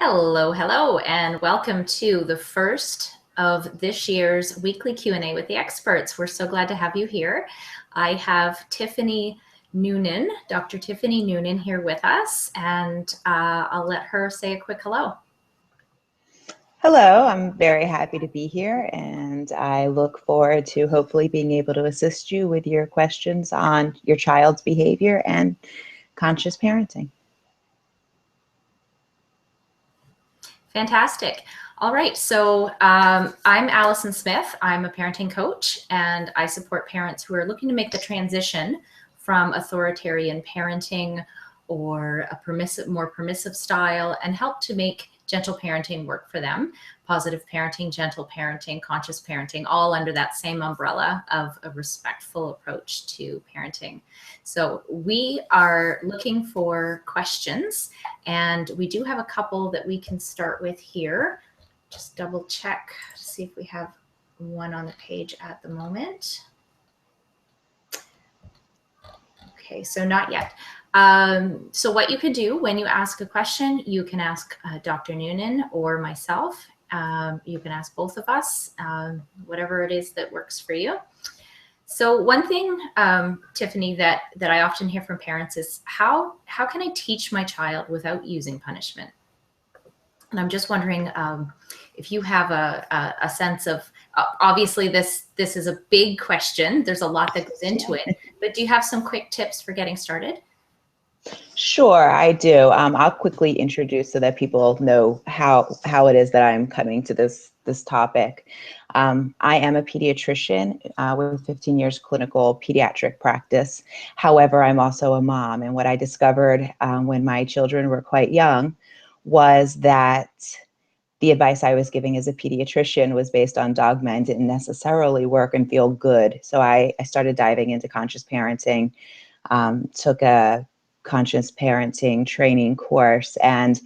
Hello, hello, and welcome to the first of this year's weekly Q&A with the experts. We're so glad to have you here. I have Tiffanie Noonan, Dr. Tiffanie Noonan here with us, and I'll let her say a quick hello. Hello, I'm very happy to be here, and I look forward to hopefully being able to assist you with your questions on your child's behavior and conscious parenting. Fantastic. All right, so I'm Alison Smith. I'm a parenting coach, and I support parents who are looking to make the transition from authoritarian parenting or a more permissive style and help to make gentle parenting work for them. Positive parenting, gentle parenting, conscious parenting, all under that same umbrella of a respectful approach to parenting. So we are looking for questions, and we do have a couple that we can start with here. Just double check to see if we have one on the page at the moment. Okay, so not yet. So what you could do when you ask a question, you can ask Dr. Noonan or myself. You can ask both of us, whatever it is that works for you. So one thing, Tiffanie, that I often hear from parents is how can I teach my child without using punishment? And I'm just wondering if you have a sense of, obviously this is a big question. There's a lot that goes into it, but do you have some quick tips for getting started? Sure, I do. I'll quickly introduce so that people know how it is that I'm coming to this topic. I am a pediatrician with 15 years clinical pediatric practice. However, I'm also a mom, and what I discovered when my children were quite young was that the advice I was giving as a pediatrician was based on dogma and didn't necessarily work and feel good. So I started diving into conscious parenting, took a conscious parenting training course, and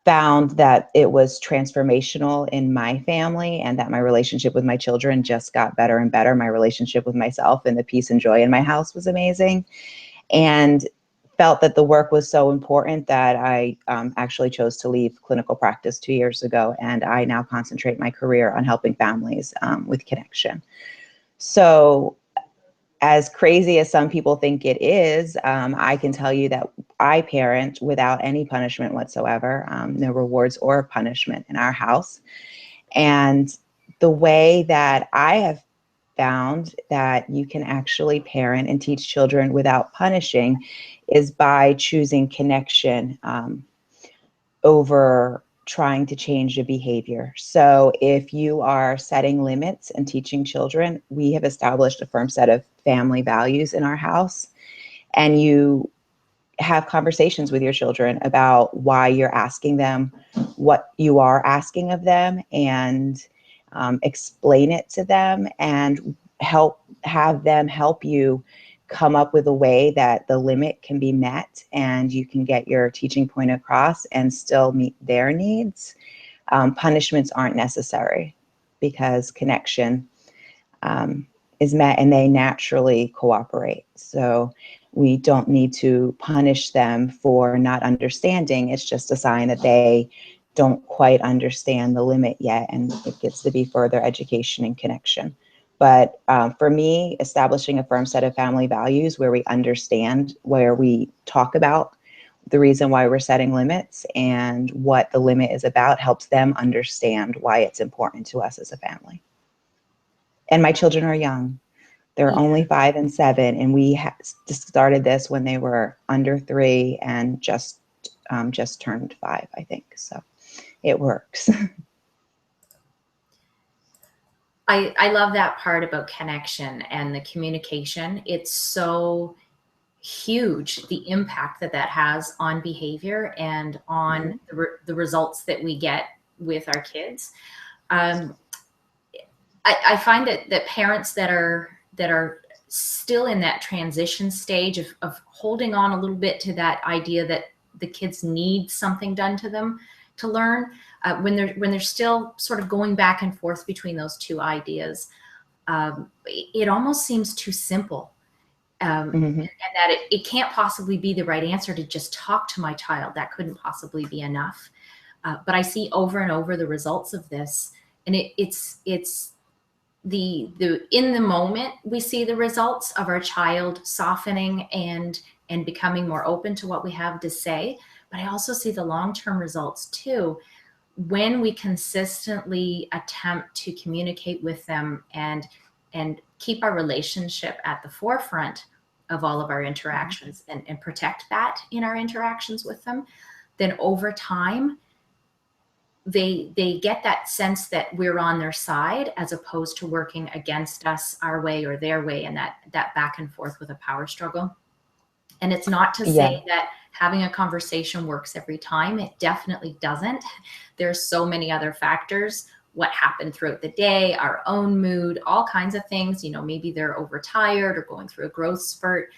found that it was transformational in my family and that my relationship with my children just got better and better. My relationship with myself and the peace and joy in my house was amazing, and felt that the work was so important that I actually chose to leave clinical practice 2 years ago, and I now concentrate my career on helping families with connection. So as crazy as some people think it is, I can tell you that I parent without any punishment whatsoever, no rewards or punishment in our house. And the way that I have found that you can actually parent and teach children without punishing is by choosing connection over trying to change a behavior. So if you are setting limits and teaching children, we have established a firm set of family values in our house, and you have conversations with your children about why you're asking them what you are asking of them, and explain it to them and have them help you come up with a way that the limit can be met and you can get your teaching point across and still meet their needs. Punishments aren't necessary because connection is met and they naturally cooperate. So we don't need to punish them for not understanding. It's just a sign that they don't quite understand the limit yet, and it gets to be further education and connection. But for me, establishing a firm set of family values where we understand, where we talk about the reason why we're setting limits and what the limit is about, helps them understand why it's important to us as a family. And my children are young. They're only 5 and 7, and we started this when they were under 3 and just turned 5, I think. So it works. I love that part about connection and the communication. It's so huge, the impact that has on behavior and on the results that we get with our kids. I find that parents that are still in that transition stage of holding on a little bit to that idea that the kids need something done to them to learn, when they're still sort of going back and forth between those two ideas, it almost seems too simple. And that it can't possibly be the right answer to just talk to my child. That couldn't possibly be enough. But I see over and over the results of this, and it's the in the moment we see the results of our child softening and becoming more open to what we have to say. But I also see the long-term results too, when we consistently attempt to communicate with them and keep our relationship at the forefront of all of our interactions, and protect that in our interactions with them. Then over time, they get that sense that we're on their side, as opposed to working against us, our way or their way, and that back and forth with a power struggle. And it's not to say that having a conversation works every time. It definitely doesn't. There's so many other factors: what happened throughout the day, our own mood, all kinds of things. You know, maybe they're overtired or going through a growth spurt.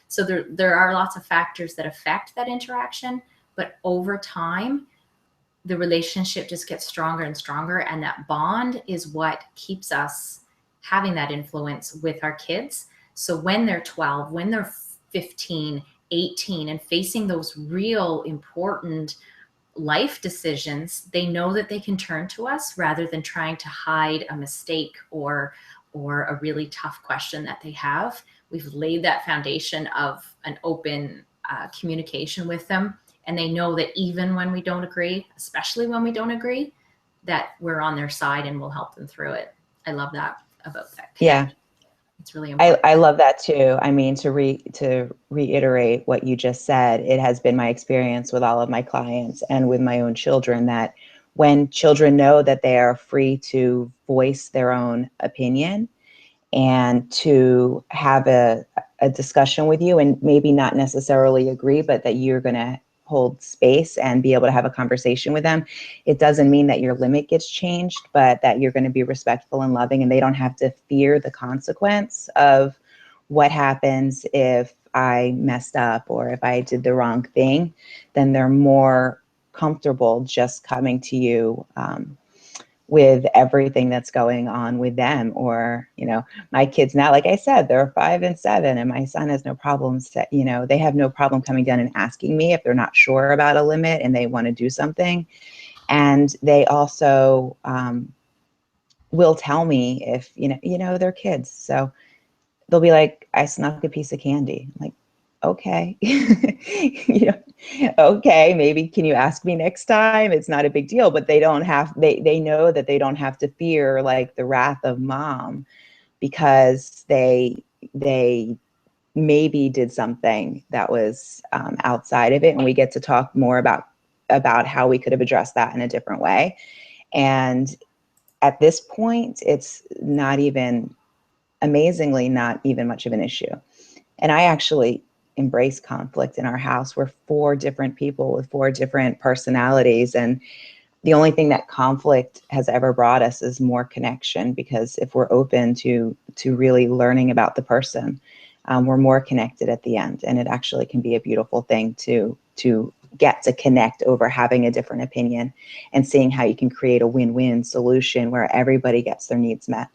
So there are lots of factors that affect that interaction. But over time, the relationship just gets stronger and stronger, and that bond is what keeps us having that influence with our kids. So when they're 12, when they're 15, 18, and facing those real important life decisions, they know that they can turn to us, rather than trying to hide a mistake or a really tough question that they have. We've laid that foundation of an open communication with them. And they know that even when we don't agree, especially when we don't agree, that we're on their side and we'll help them through it. I love that about that. Yeah. It's really important. I love that too. I mean, to reiterate what you just said, it has been my experience with all of my clients and with my own children, that when children know that they are free to voice their own opinion and to have a discussion with you, and maybe not necessarily agree, but that you're going to hold space and be able to have a conversation with them. It doesn't mean that your limit gets changed, but that you're going to be respectful and loving, and they don't have to fear the consequence of what happens if I messed up or if I did the wrong thing. Then they're more comfortable just coming to you with everything that's going on with them. Or, you know, my kids now, like I said, they're 5 and 7, and my son has no problems that, you know, they have no problem coming down and asking me if they're not sure about a limit and they want to do something. And they also will tell me if, they're kids. So they'll be like, I snuck a piece of candy. I'm like, okay. Okay, maybe can you ask me next time? It's not a big deal. But they know that they don't have to fear like the wrath of mom, because they maybe did something that was outside of it, and we get to talk more about how we could have addressed that in a different way. And at this point, it's not even, amazingly, not even much of an issue. And I actually embrace conflict in our house. We're 4 different people with 4 different personalities. And the only thing that conflict has ever brought us is more connection, because if we're open to really learning about the person, we're more connected at the end. And it actually can be a beautiful thing to get to connect over having a different opinion, and seeing how you can create a win-win solution where everybody gets their needs met.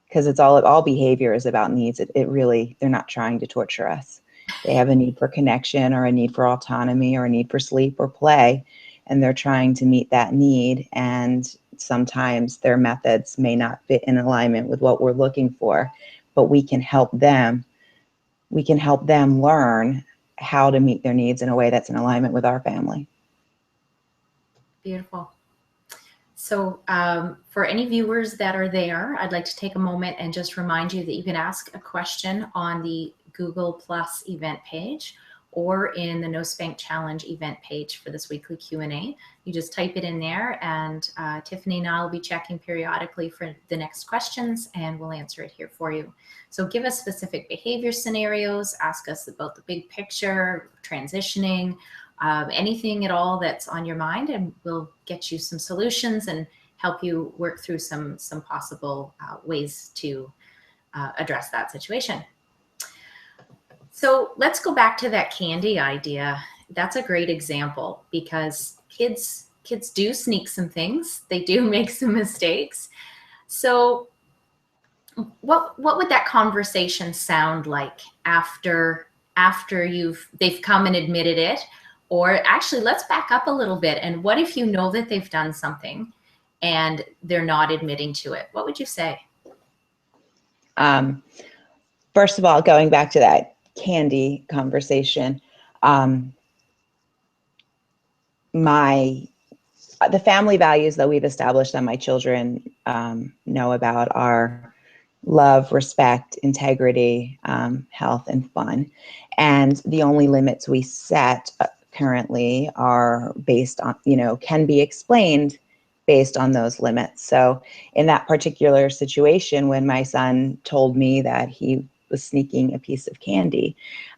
Because it's all behavior is about needs. It really, they're not trying to torture us. They have a need for connection, or a need for autonomy, or a need for sleep or play, and they're trying to meet that need. And sometimes their methods may not fit in alignment with what we're looking for, but we can help them. We can help them learn how to meet their needs in a way that's in alignment with our family. Beautiful. So for any viewers that are there, I'd like to take a moment and just remind you that you can ask a question on the Google Plus event page, or in the No-Spank Challenge event page for this weekly Q&A. You just type it in there, and Tiffanie and I will be checking periodically for the next questions, and we'll answer it here for you. So give us specific behavior scenarios, ask us about the big picture, transitioning, anything at all that's on your mind, and we'll get you some solutions and help you work through some possible ways to address that situation. So let's go back to that candy idea. That's a great example, because kids do sneak some things. They do make some mistakes. So what would that conversation sound like after they've come and admitted it? Or actually, let's back up a little bit. And what if you know that they've done something and they're not admitting to it? What would you say? First of all, going back to that candy conversation, the family values that we've established that my children know about are love, respect, integrity, health, and fun. And the only limits we set currently are based on, can be explained based on those limits. So in that particular situation, when my son told me that he was sneaking a piece of candy,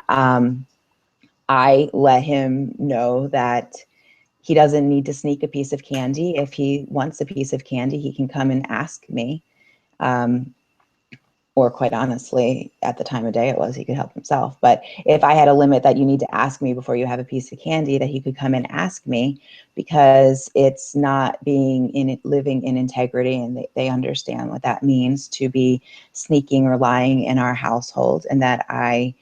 I let him know that he doesn't need to sneak a piece of candy. If he wants a piece of candy, he can come and ask me. Or quite honestly, at the time of day it was, he could help himself. But if I had a limit that you need to ask me before you have a piece of candy, that he could come and ask me, because it's not living in integrity, and they understand what that means to be sneaking or lying in our household, and that I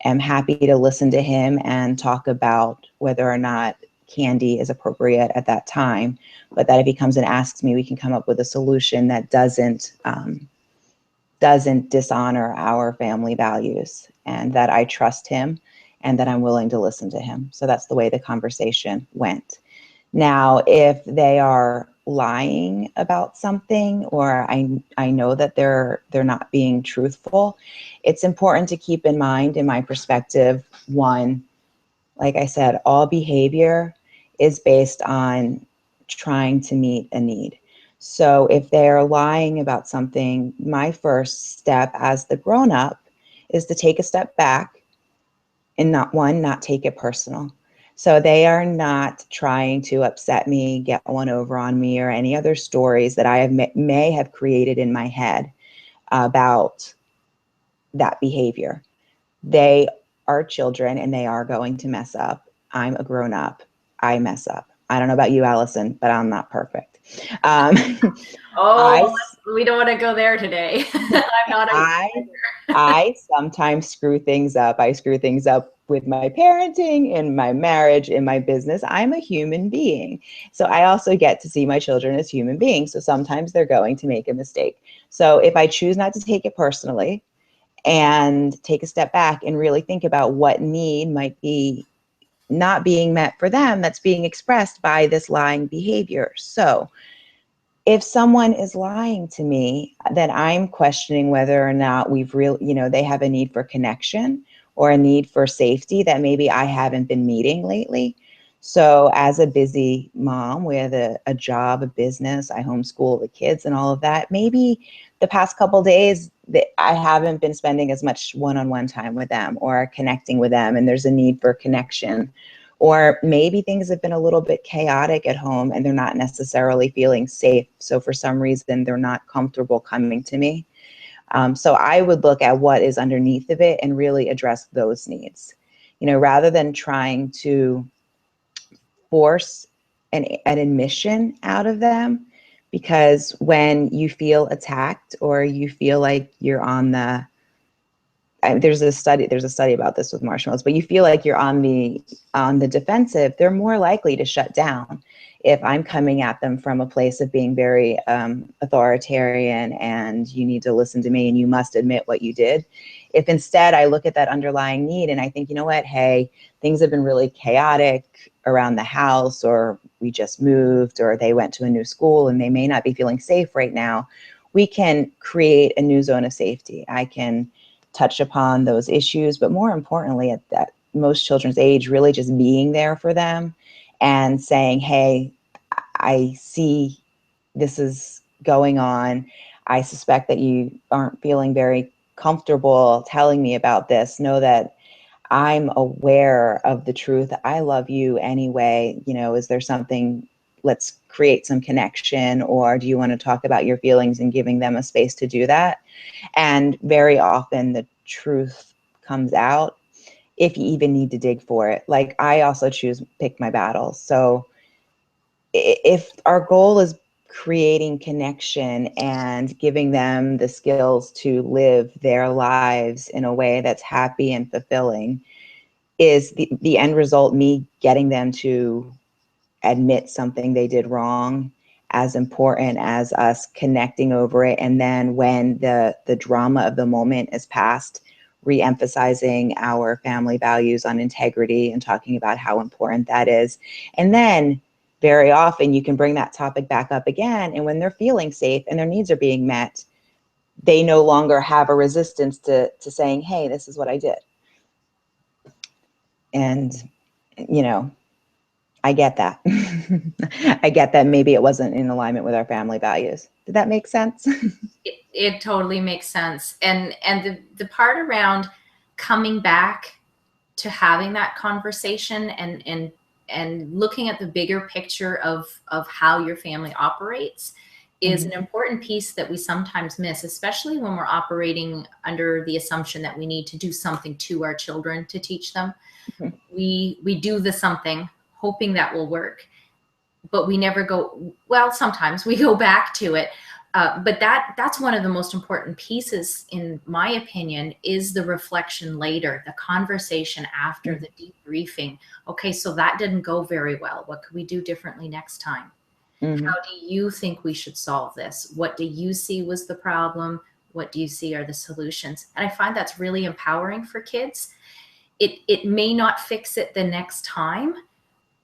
am happy to listen to him and talk about whether or not candy is appropriate at that time, but that if he comes and asks me, we can come up with a solution that doesn't dishonor our family values, and that I trust him and that I'm willing to listen to him. So that's the way the conversation went. Now, if they are lying about something, or I know that they're not being truthful, it's important to keep in mind, in my perspective, one, like I said, all behavior is based on trying to meet a need. So if they're lying about something, my first step as the grown-up is to take a step back and not take it personal. So they are not trying to upset me, get one over on me, or any other stories that I may have created in my head about that behavior. They are children and they are going to mess up. I'm a grown up. I mess up. I don't know about you, Alison, but I'm not perfect. We don't want to go there today. I'm not. I sometimes screw things up. I screw things up with my parenting, in my marriage, in my business. I'm a human being. So I also get to see my children as human beings. So sometimes they're going to make a mistake. So if I choose not to take it personally and take a step back and really think about what need might be not being met for them, that's being expressed by this lying behavior. So if someone is lying to me, then I'm questioning whether or not they have a need for connection or a need for safety that maybe I haven't been meeting lately. So as a busy mom with a job, a business, I homeschool the kids and all of that, maybe the past couple of days that I haven't been spending as much one-on-one time with them or connecting with them, and there's a need for connection. Or maybe things have been a little bit chaotic at home and they're not necessarily feeling safe. So for some reason, they're not comfortable coming to me. So I would look at what is underneath of it and really address those needs, rather than trying to force an admission out of them. Because when you feel attacked or you feel like you're on there's a study about this with marshmallows, but you feel like you're on the defensive, they're more likely to shut down. If I'm coming at them from a place of being very authoritarian and you need to listen to me and you must admit what you did. If instead I look at that underlying need and I think, you know what, hey, things have been really chaotic around the house, or we just moved, or they went to a new school and they may not be feeling safe right now, we can create a new zone of safety. I can touch upon those issues, but more importantly, at that most children's age, really just being there for them and saying, hey, I see this is going on. I suspect that you aren't feeling very comfortable telling me about this. Know that I'm aware of the truth. I love you anyway. Is there something, let's create some connection, or do you want to talk about your feelings, and giving them a space to do that. And very often the truth comes out if you even need to dig for it. Like, I also pick my battles. So if our goal is creating connection and giving them the skills to live their lives in a way that's happy and fulfilling, is the end result, me getting them to admit something they did wrong, as important as us connecting over it. And then when the drama of the moment is past, re-emphasizing our family values on integrity and talking about how important that is. And then very often you can bring that topic back up again. And when they're feeling safe and their needs are being met, they no longer have a resistance to saying, hey, this is what I did. And, you know, I get that. I get that maybe it wasn't in alignment with our family values. Did that make sense? It totally makes sense. And the part around coming back to having that conversation and looking at the bigger picture of how your family operates is an important piece that we sometimes miss, especially when we're operating under the assumption that we need to do something to our children to teach them. We do the something hoping that will work, but we never go, well, sometimes we go back to it. But that's one of the most important pieces, in my opinion, is the reflection later, the conversation after the debriefing. Okay, so that didn't go very well. What could we do differently next time? How do you think we should solve this? What do you see was the problem? What do you see are the solutions? And I find that's really empowering for kids. It may not fix it the next time,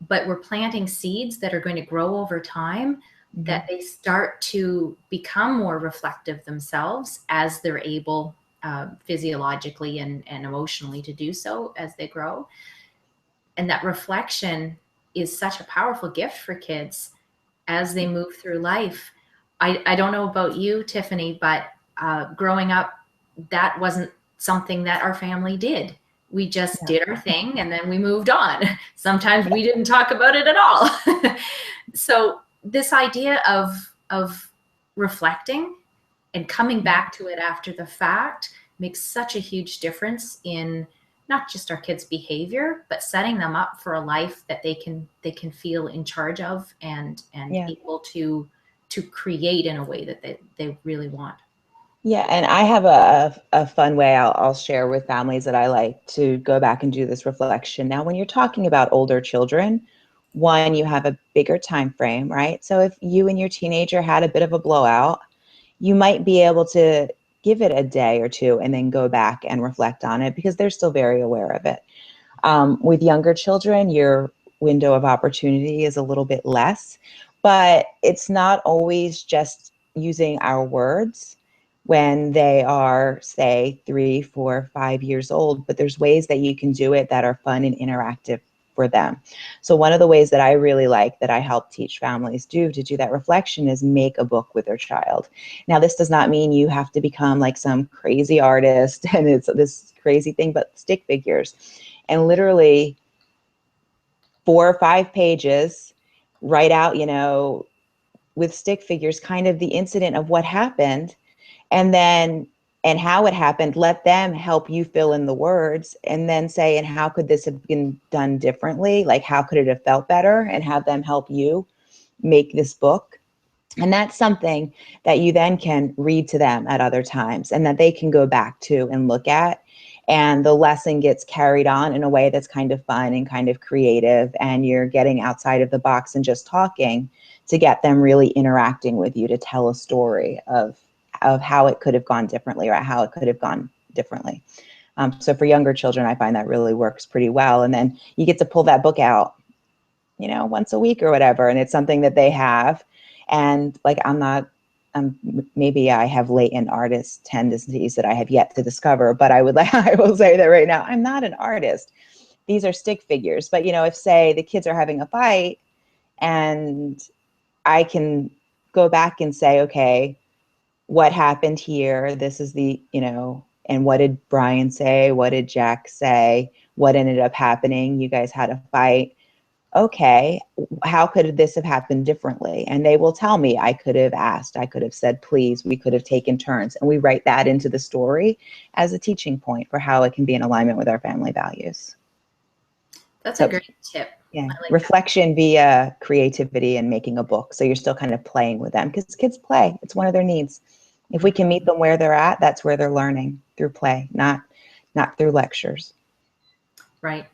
but we're planting seeds that are going to grow over time, that they start to become more reflective themselves as they're able physiologically and emotionally to do so as they grow. And that reflection is such a powerful gift for kids as they move through life. I don't know about you, Tiffanie, but growing up, that wasn't something that our family did. We just did our thing and then we moved on. Sometimes we didn't talk about it at all. So this idea of reflecting and coming back to it after the fact makes such a huge difference in not just our kids' behavior, but setting them up for a life that they can feel in charge of and able to create in a way that they really want. Yeah, and I have a fun way I'll share with families that I like to go back and do this reflection. Now, when you're talking about older children, one, you have a bigger time frame, right? So if you and your teenager had a bit of a blowout, you might be able to give it a day or two and then go back and reflect on it because they're still very aware of it. With younger children, your window of opportunity is a little bit less, but it's not always just using our words when they are, say, 3, 4, 5 years old, but there's ways that you can do it that are fun and interactive for them. So one of the ways that I really like that I help teach families to do that reflection is make a book with their child. Now, this does not mean you have to become like some crazy artist and it's this crazy thing, but stick figures. And literally 4 or 5 pages, write out, with stick figures, kind of the incident of what happened and how it happened. Let them help you fill in the words and then say, and how could this have been done differently? Like, how could it have felt better? And have them help you make this book. And that's something that you then can read to them at other times and that they can go back to and look at. And the lesson gets carried on in a way that's kind of fun and kind of creative. And you're getting outside of the box and just talking to get them really interacting with you to tell a story of how it could have gone differently or how it could have gone differently. So for younger children, I find that really works pretty well. And then you get to pull that book out, once a week or whatever. And it's something that they have. And like, maybe I have latent artist tendencies that I have yet to discover, but I will say that right now, I'm not an artist. These are stick figures. But, if say the kids are having a fight and I can go back and say, okay, what happened here? This is and what did Brian say? What did Jack say? What ended up happening? You guys had a fight. Okay, how could this have happened differently? And they will tell me, I could have asked, I could have said, please, we could have taken turns. And we write that into the story as a teaching point for how it can be in alignment with our family values. That's a great tip. Yeah, like reflection via creativity and making a book. So you're still kind of playing with them because kids play. It's one of their needs. If we can meet them where they're at, that's where they're learning, through play, not through lectures. Right.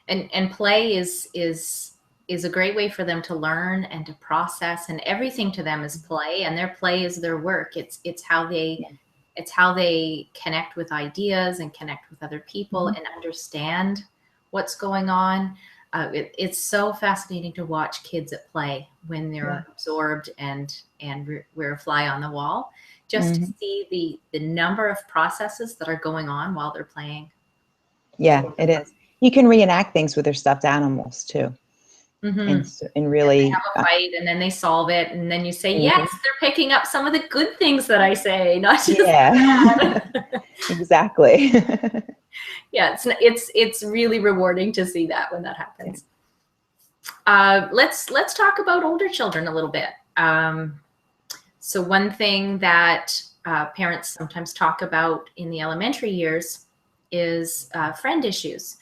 And play is a great way for them to learn and to process, and everything to them is play, and their play is their work. It's how they connect with ideas and connect with other people and understand what's going on. It's so fascinating to watch kids at play when they're absorbed and we're a fly on the wall, just to see the number of processes that are going on while they're playing. Yeah, it is. You can reenact things with their stuffed animals too. And really, they have a fight, and then they solve it, and then you say, yes, they're picking up some of the good things that I say, not just bad. Exactly. Yeah, it's really rewarding to see that when that happens. Let's talk about older children a little bit. So one thing that parents sometimes talk about in the elementary years is friend issues.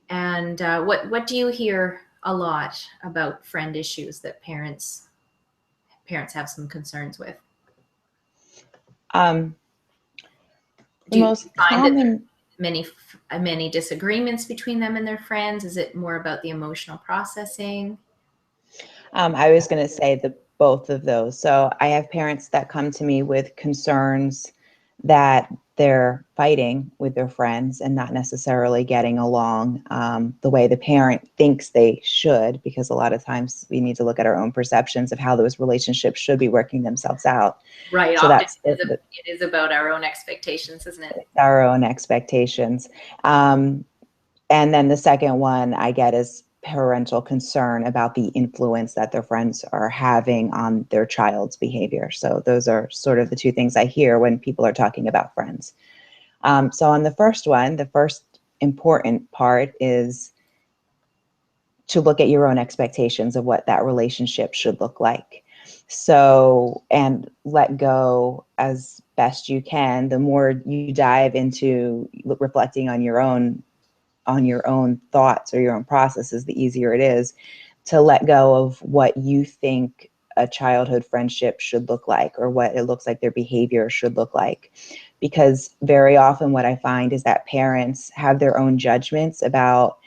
And what do you hear a lot about friend issues that parents have some concerns with? The most common, many disagreements between them and their friends? Is it more about the emotional processing? I was going to say both of those. So I have parents that come to me with concerns that they're fighting with their friends and not necessarily getting along the way the parent thinks they should, because a lot of times we need to look at our own perceptions of how those relationships should be working themselves out. Right. So often it is about our own expectations, isn't it? Our own expectations. And then the second one I get is parental concern about the influence that their friends are having on their child's behavior. So those are sort of the two things I hear when people are talking about friends. So on the first one, the first important part is to look at your own expectations of what that relationship should look like. So, and let go as best you can. The more you dive into reflecting on your own thoughts or your own processes, the easier it is to let go of what you think a childhood friendship should look like, or what it looks like their behavior should look like. Because very often what I find is that parents have their own judgments about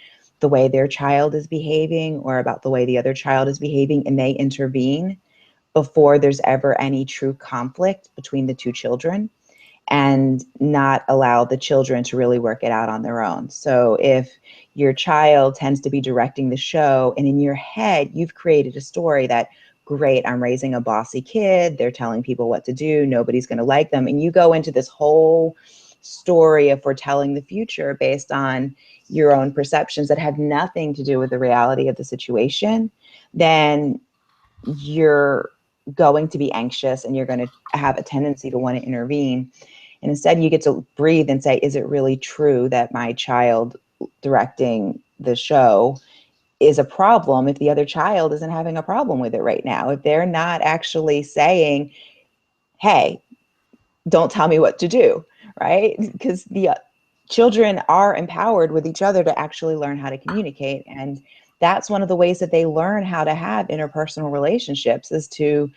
the way their child is behaving or about the way the other child is behaving, and they intervene before there's ever any true conflict between the two children, and not allow the children to really work it out on their own. So if your child tends to be directing the show, and in your head, you've created a story that, great, I'm raising a bossy kid, they're telling people what to do, nobody's going to like them. And you go into this whole story of foretelling the future based on your own perceptions that have nothing to do with the reality of the situation, then you're going to be anxious and you're going to have a tendency to want to intervene. And instead you get to breathe and say, is it really true that my child directing the show is a problem if the other child isn't having a problem with it right now? If they're not actually saying, hey, don't tell me what to do, right? Because the children are empowered with each other to actually learn how to communicate. And that's one of the ways that they learn how to have interpersonal relationships, is to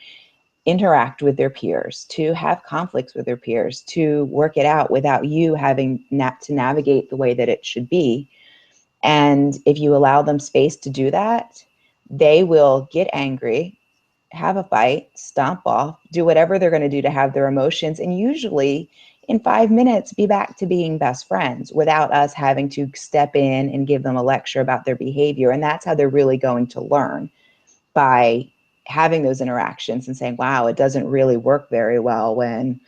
interact with their peers, to have conflicts with their peers, to work it out without you having to navigate the way that it should be. And if you allow them space to do that, they will get angry, have a fight, stomp off, do whatever they're going to do to have their emotions, and usually in 5 minutes be back to being best friends without us having to step in and give them a lecture about their behavior. And that's how they're really going to learn, by having those interactions and saying, wow, it doesn't really work very well when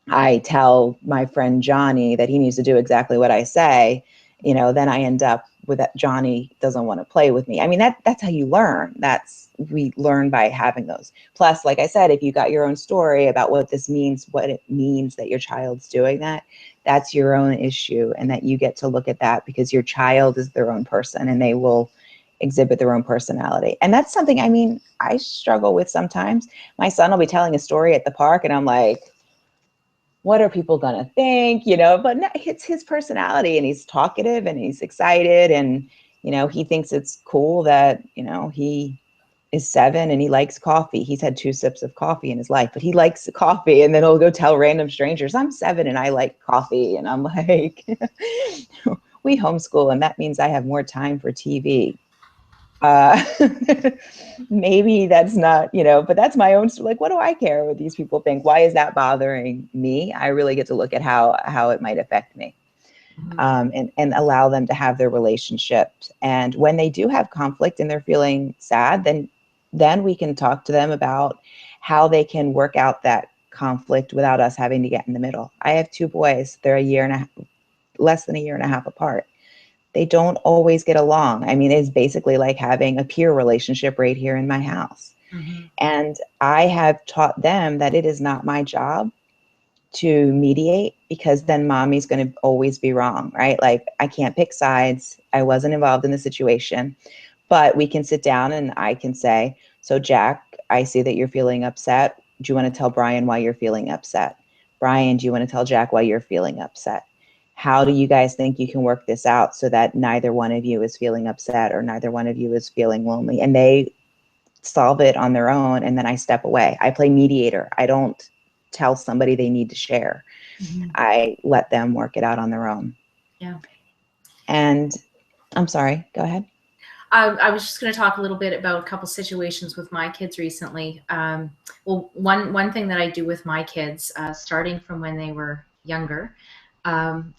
I tell my friend Johnny that he needs to do exactly what I say. Then I end up with that Johnny doesn't want to play with me. I mean, that's how you learn. We learn by having those. Plus, like I said, if you got your own story about what this means, what it means that your child's doing that's your own issue, and that you get to look at that, because your child is their own person and they will exhibit their own personality. And that's something, I struggle with sometimes. My son will be telling a story at the park and I'm like, what are people going to think, but no, it's his personality, and he's talkative and he's excited, and, he thinks it's cool that, he is 7 and he likes coffee. He's had 2 sips of coffee in his life, but he likes coffee. And then he'll go tell random strangers, I'm 7 and I like coffee. And I'm like, we homeschool and that means I have more time for TV. Uh, maybe that's not, but that's my own, like, what do I care what these people think? Why is that bothering me? I really get to look at how it might affect me. And allow them to have their relationship. And when they do have conflict and they're feeling sad, then we can talk to them about how they can work out that conflict without us having to get in the middle. I have 2 boys. They're less than a year and a half apart. They don't always get along. I mean, it's basically like having a peer relationship right here in my house. And I have taught them that it is not my job to mediate, because then mommy's going to always be wrong, right? Like, I can't pick sides. I wasn't involved in the situation, but we can sit down and I can say, so Jack, I see that you're feeling upset. Do you want to tell Brian why you're feeling upset? Brian, do you want to tell Jack why you're feeling upset? How do you guys think you can work this out so that neither one of you is feeling upset or neither one of you is feeling lonely? And they solve it on their own. And then I step away. I play mediator. I don't tell somebody they need to share. I let them work it out on their own. Yeah. And I'm sorry, go ahead. I was just going to talk a little bit about a couple situations with my kids recently. Well, one thing that I do with my kids, starting from when they were younger,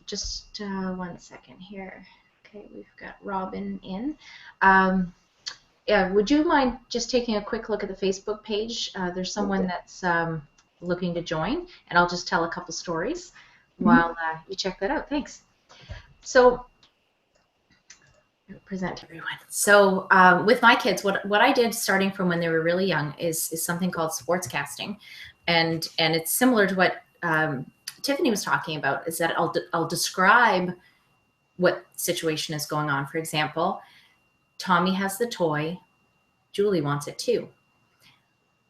just 1 second here. Okay, we've got Robin in. Yeah, would you mind just taking a quick look at the Facebook page? There's someone that's looking to join, and I'll just tell a couple stories while you check that out. Thanks. So, present to everyone. So, with my kids, what I did starting from when they were really young is something called sportscasting, and it's similar to what Tiffanie was talking about. Is that I'll describe what situation is going on. For example, Tommy has the toy, Julie wants it too,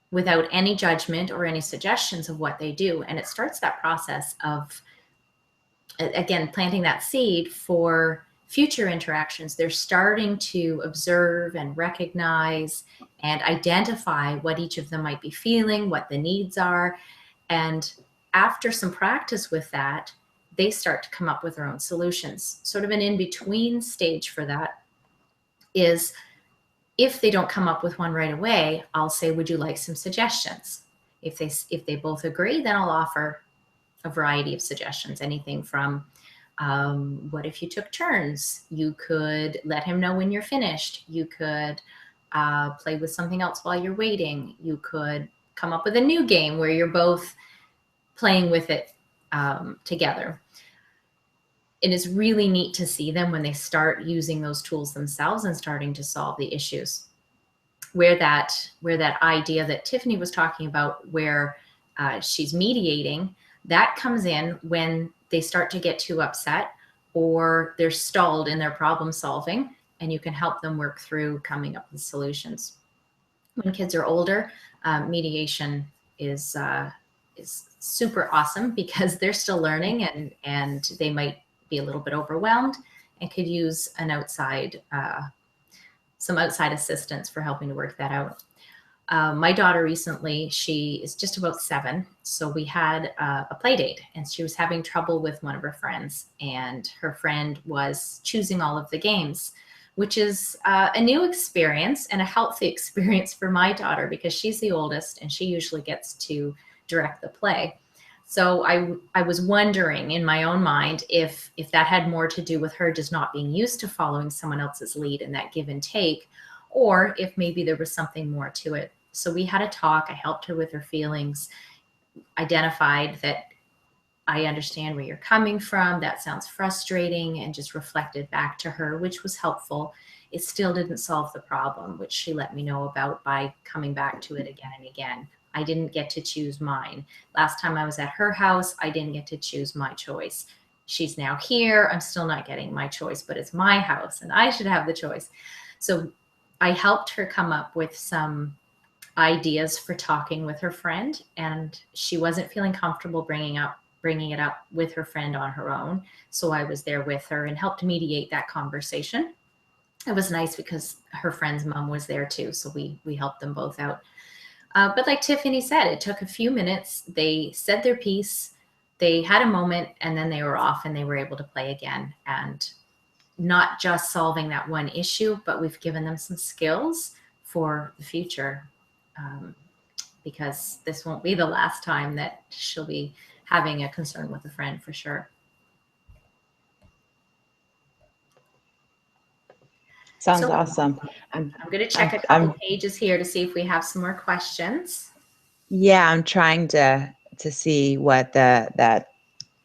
without any judgment or any suggestions of what they do. And it starts that process of, again, planting that seed for future interactions. They're starting to observe and recognize and identify what each of them might be feeling, what the needs are. And after some practice with that, they start to come up with their own solutions. Sort of an in-between stage for that is, if they don't come up with one right away, I'll say, would you like some suggestions? If they both agree, then I'll offer a variety of suggestions, anything from what if you took turns? You could let him know when you're finished. You could play with something else while you're waiting. You could come up with a new game where you're both playing with it together. It is really neat to see them when they start using those tools themselves and starting to solve the issues. Where that idea that Tiffanie was talking about, where she's mediating, that comes in when they start to get too upset or they're stalled in their problem solving, and you can help them work through coming up with solutions. When kids are older, mediation is super awesome because they're still learning and they might be a little bit overwhelmed and could use an some outside assistance for helping to work that out. My daughter recently, she is just about 7. So we had a play date and she was having trouble with one of her friends, and her friend was choosing all of the games, which is a new experience and a healthy experience for my daughter because she's the oldest and she usually gets to direct the play. So I was wondering in my own mind if that had more to do with her just not being used to following someone else's lead and that give and take, or if maybe there was something more to it. So we had a talk. I helped her with her feelings, identified that I understand where you're coming from. That sounds frustrating, and just reflected back to her, which was helpful. It still didn't solve the problem, which she let me know about by coming back to it again and again. I didn't get to choose mine. Last time I was at her house, I didn't get to choose my choice. She's now here. I'm still not getting my choice, but it's my house and I should have the choice. So I helped her come up with some ideas for talking with her friend, and she wasn't feeling comfortable bringing it up with her friend on her own. So I was there with her and helped mediate that conversation. It was nice because her friend's mom was there too. So we helped them both out. But like Tiffanie said, it took a few minutes. They said their piece, they had a moment, and then they were off and they were able to play again. And not just solving that one issue, but we've given them some skills for the future, because this won't be the last time that she'll be having a concern with a friend, for sure. Sounds awesome. I'm going to check a couple pages here to see if we have some more questions. Yeah, I'm trying to see what that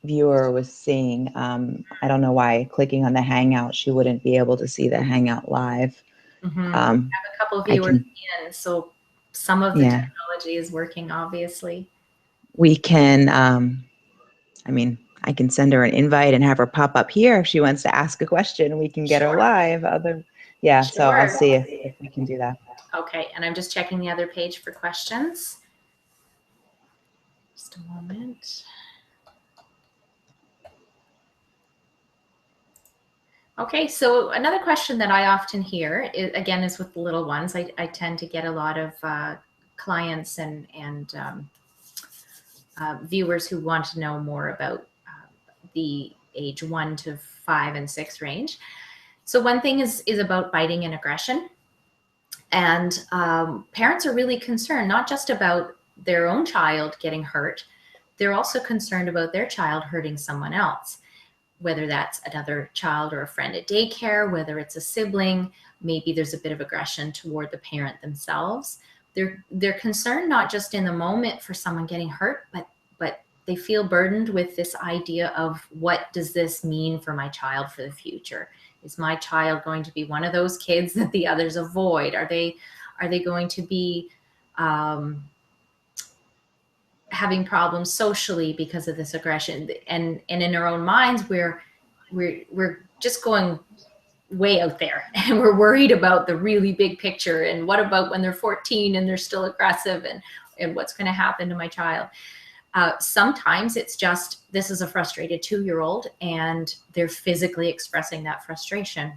viewer was seeing. I don't know why clicking on the Hangout, she wouldn't be able to see the Hangout live. We have a couple of viewers in, so some of the technology is working, obviously. We can, I mean, I can send her an invite and have her pop up here if she wants to ask a question. We can get her live. So I'll see if we can do that. Okay, and I'm just checking the other page for questions. Just a moment. Okay, so another question that I often hear is with the little ones. I tend to get a lot of clients and viewers who want to know more about the age 1 to 5 and 6 range. So one thing is about biting and aggression. And parents are really concerned, not just about their own child getting hurt, they're also concerned about their child hurting someone else, whether that's another child or a friend at daycare, whether it's a sibling, maybe there's a bit of aggression toward the parent themselves. They're concerned not just in the moment for someone getting hurt, but they feel burdened with this idea of, what does this mean for my child for the future? Is my child going to be one of those kids that the others avoid? Are they going to be having problems socially because of this aggression? And in our own minds, we're just going way out there, and we're worried about the really big picture. And what about when they're 14 and they're still aggressive, and what's going to happen to my child? Sometimes it's just, this is a frustrated 2-year-old and they're physically expressing that frustration.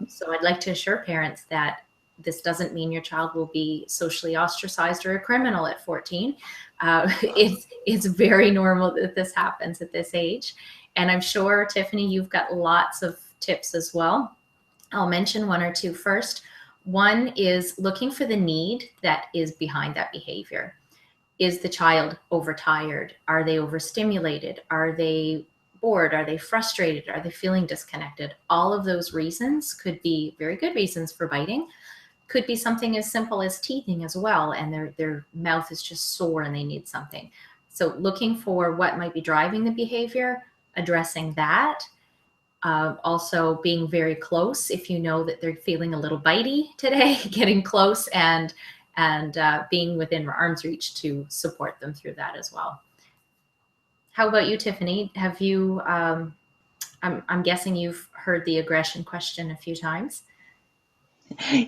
So I'd like to assure parents that this doesn't mean your child will be socially ostracized or a criminal at 14. It's very normal that this happens at this age. And I'm sure, Tiffanie, you've got lots of tips as well. I'll mention one or two first. One is looking for the need that is behind that behavior. Is the child overtired? Are they overstimulated? Are they bored? Are they frustrated? Are they feeling disconnected? All of those reasons could be very good reasons for biting. Could be something as simple as teething as well, and their mouth is just sore and they need something. So looking for what might be driving the behavior, addressing that. Also being very close. If you know that they're feeling a little bitey today, getting close and being within arm's reach to support them through that as well. How about you, Tiffanie? Have you, I'm guessing you've heard the aggression question a few times.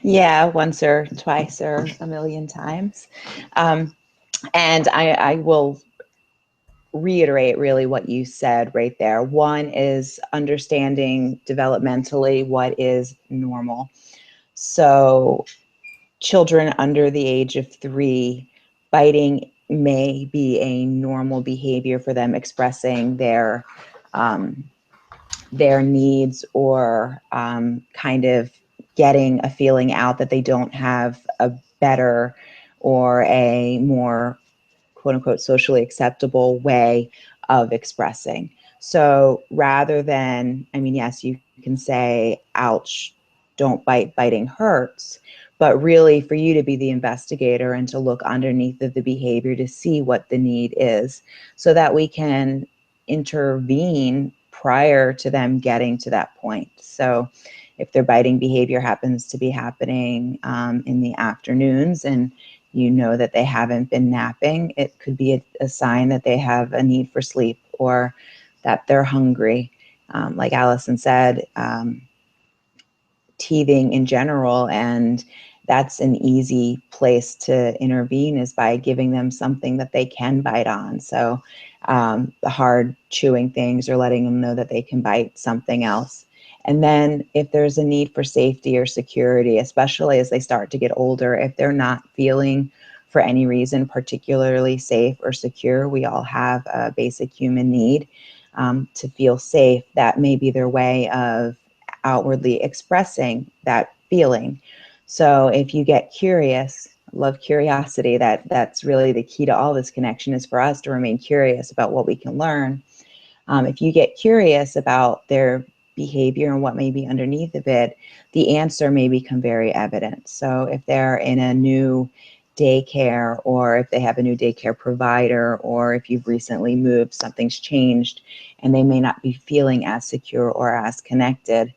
Yeah, once or twice or a million times. And I will reiterate really what you said right there. One is understanding developmentally what is normal. So children under the age of 3, biting may be a normal behavior for them, expressing their needs, or kind of getting a feeling out that they don't have a better or a more quote unquote socially acceptable way of expressing. So rather than, I mean, yes, you can say, ouch, don't bite, biting hurts, but really for you to be the investigator and to look underneath of the behavior to see what the need is, so that we can intervene prior to them getting to that point. So if their biting behavior happens to be happening in the afternoons, and you know that they haven't been napping, it could be a sign that they have a need for sleep, or that they're hungry. Like Alison said, teething in general, and that's an easy place to intervene, is by giving them something that they can bite on. So the hard chewing things, or letting them know that they can bite something else. And then if there's a need for safety or security, especially as they start to get older, if they're not feeling for any reason particularly safe or secure, we all have a basic human need to feel safe. That may be their way of outwardly expressing that feeling. So if you get curious, love curiosity, that's really the key to all this connection, is for us to remain curious about what we can learn. If you get curious about their behavior and what may be underneath of it, the answer may become very evident. So if they're in a new daycare, or if they have a new daycare provider, or if you've recently moved, something's changed, and they may not be feeling as secure or as connected,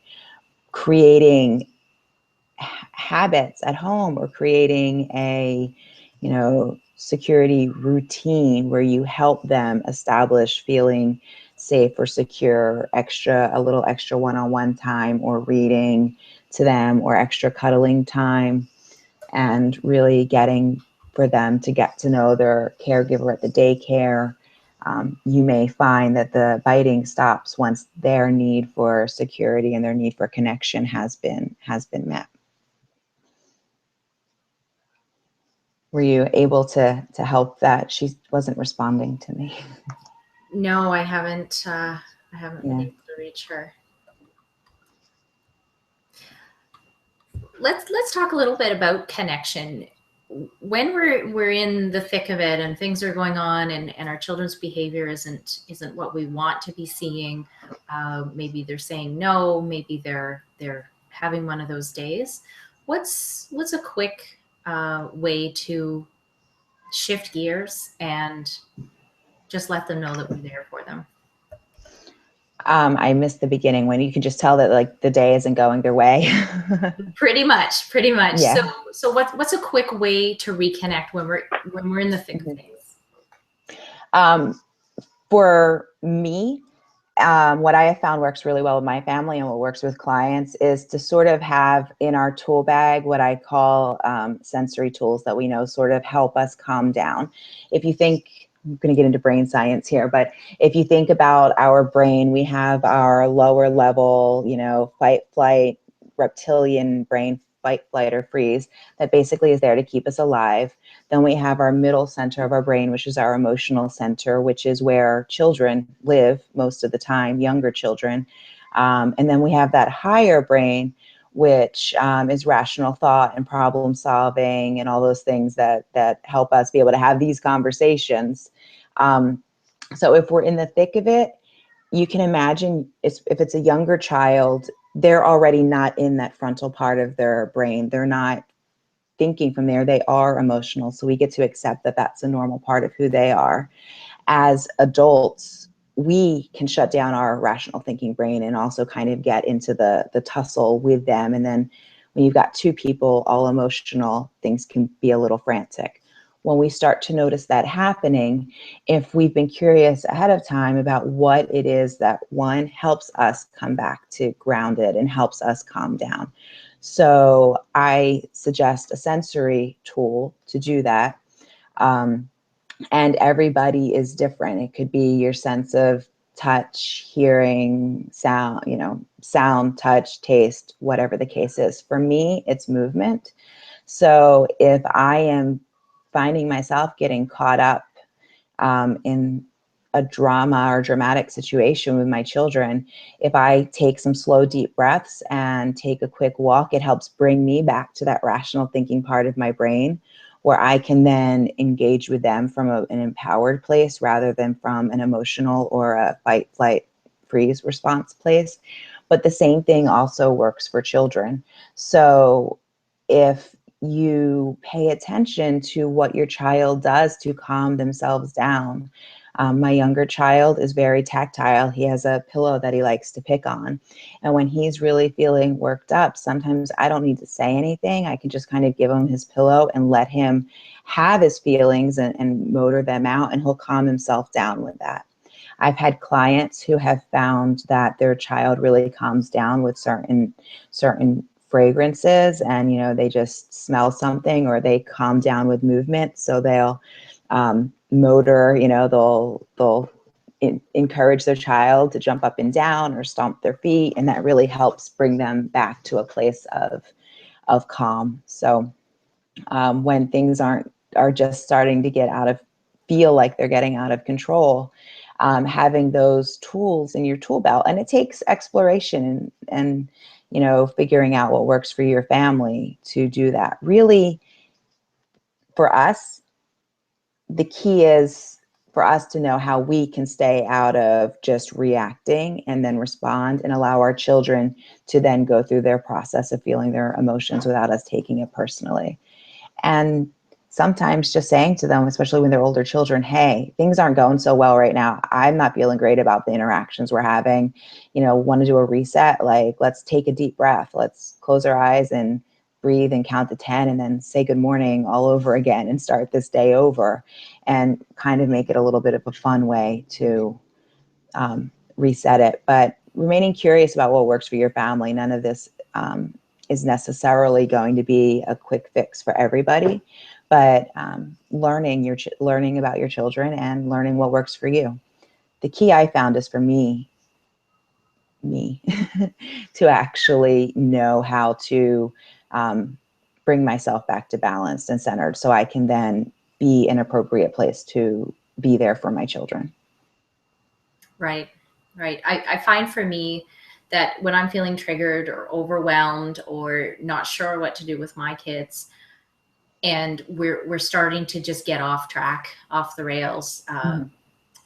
creating habits at home, or creating a, security routine where you help them establish feeling safe or secure, a little extra one-on-one time, or reading to them, or extra cuddling time, and really getting for them to get to know their caregiver at the daycare. You may find that the biting stops once their need for security and their need for connection has been met. Were you able to help that? She wasn't responding to me. No, I haven't. I haven't been able to reach her. Let's talk a little bit about connection. When we're in the thick of it and things are going on, and our children's behavior isn't what we want to be seeing. Maybe they're saying no. Maybe they're having one of those days. What's a quick way to shift gears and just let them know that we're there for them? I missed the beginning, when you can just tell that, like, the day isn't going their way. Pretty much. Yeah. So what's a quick way to reconnect when we're in the thick of things? For me, what I have found works really well with my family, and what works with clients, is to sort of have in our tool bag what I call sensory tools that we know sort of help us calm down. If you think, I'm going to get into brain science here, but if you think about our brain, we have our lower level, fight, flight, reptilian brain, fight, flight, or freeze, that basically is there to keep us alive. Then we have our middle center of our brain, which is our emotional center, which is where children live most of the time, younger children. And then we have that higher brain, which is rational thought and problem solving and all those things that help us be able to have these conversations. So if we're in the thick of it, you can imagine if it's a younger child, they're already not in that frontal part of their brain. They're not thinking from there. They are emotional. So we get to accept that that's a normal part of who they are. As adults, we can shut down our rational thinking brain and also kind of get into the tussle with them. And then when you've got two people all emotional, things can be a little frantic. When we start to notice that happening, if we've been curious ahead of time about what it is that, one, helps us come back to grounded and helps us calm down. So I suggest a sensory tool to do that. And everybody is different. It could be your sense of touch, hearing, sound, sound, touch, taste, whatever the case is. For me, it's movement. So if I am finding myself getting caught up in a drama or dramatic situation with my children, if I take some slow, deep breaths and take a quick walk, it helps bring me back to that rational thinking part of my brain, where I can then engage with them from an empowered place rather than from an emotional or a fight, flight, freeze response place. But the same thing also works for children. So if you pay attention to what your child does to calm themselves down. My younger child is very tactile. He has a pillow that he likes to pick on. And when he's really feeling worked up, sometimes I don't need to say anything. I can just kind of give him his pillow and let him have his feelings and motor them out, and he'll calm himself down with that. I've had clients who have found that their child really calms down with certain fragrances, and they just smell something, or they calm down with movement. So they'll motor, they'll encourage their child to jump up and down or stomp their feet, and that really helps bring them back to a place of calm. So when things are just starting to feel like they're getting out of control, having those tools in your tool belt, and it takes exploration and figuring out what works for your family to do that. Really, for us, the key is for us to know how we can stay out of just reacting and then respond, and allow our children to then go through their process of feeling their emotions without us taking it personally. And sometimes just saying to them, especially when they're older children, hey, things aren't going so well right now. I'm not feeling great about the interactions we're having. Want to do a reset? Like, let's take a deep breath. Let's close our eyes and breathe and count to 10, and then say good morning all over again and start this day over, and kind of make it a little bit of a fun way to reset it. But remaining curious about what works for your family. None of this is necessarily going to be a quick fix for everybody, but learning about your children and learning what works for you. The key I found is for me to actually know how to bring myself back to balanced and centered, so I can then be an appropriate place to be there for my children. Right. I find for me that when I'm feeling triggered or overwhelmed or not sure what to do with my kids, and we're starting to just get off track, off the rails,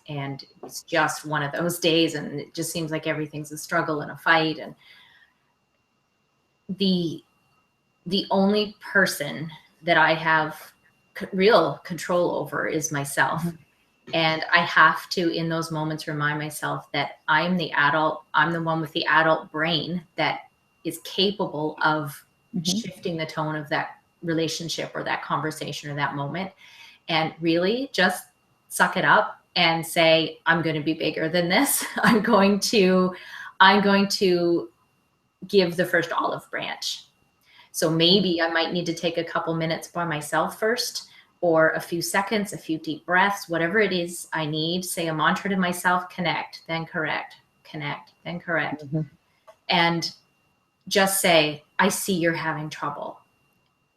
and it's just one of those days, and it just seems like everything's a struggle and a fight, and the only person that I have real control over is myself. And I have to, in those moments, remind myself that I'm the adult. I'm the one with the adult brain that is capable of shifting the tone of that relationship or that conversation or that moment. And really just suck it up and say, I'm going to be bigger than this. I'm going to give the first olive branch. So maybe I might need to take a couple minutes by myself first, or a few seconds, a few deep breaths, whatever it is I need. Say a mantra to myself: connect, then correct, connect, then correct. And just say, I see you're having trouble.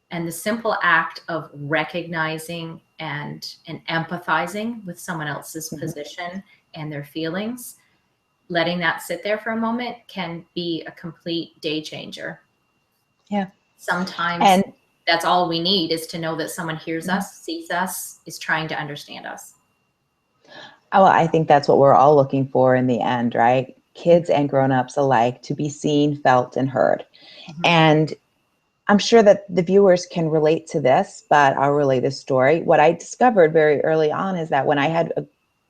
And the simple act of recognizing and empathizing with someone else's position and their feelings, letting that sit there for a moment, can be a complete day changer. Yeah. Sometimes that's all we need, is to know that someone hears us, sees us, is trying to understand us. Oh, I think that's what we're all looking for in the end, right? Kids and grown-ups alike, to be seen, felt, and heard. And I'm sure that the viewers can relate to this, but I'll relay this story. What I discovered very early on is that when I had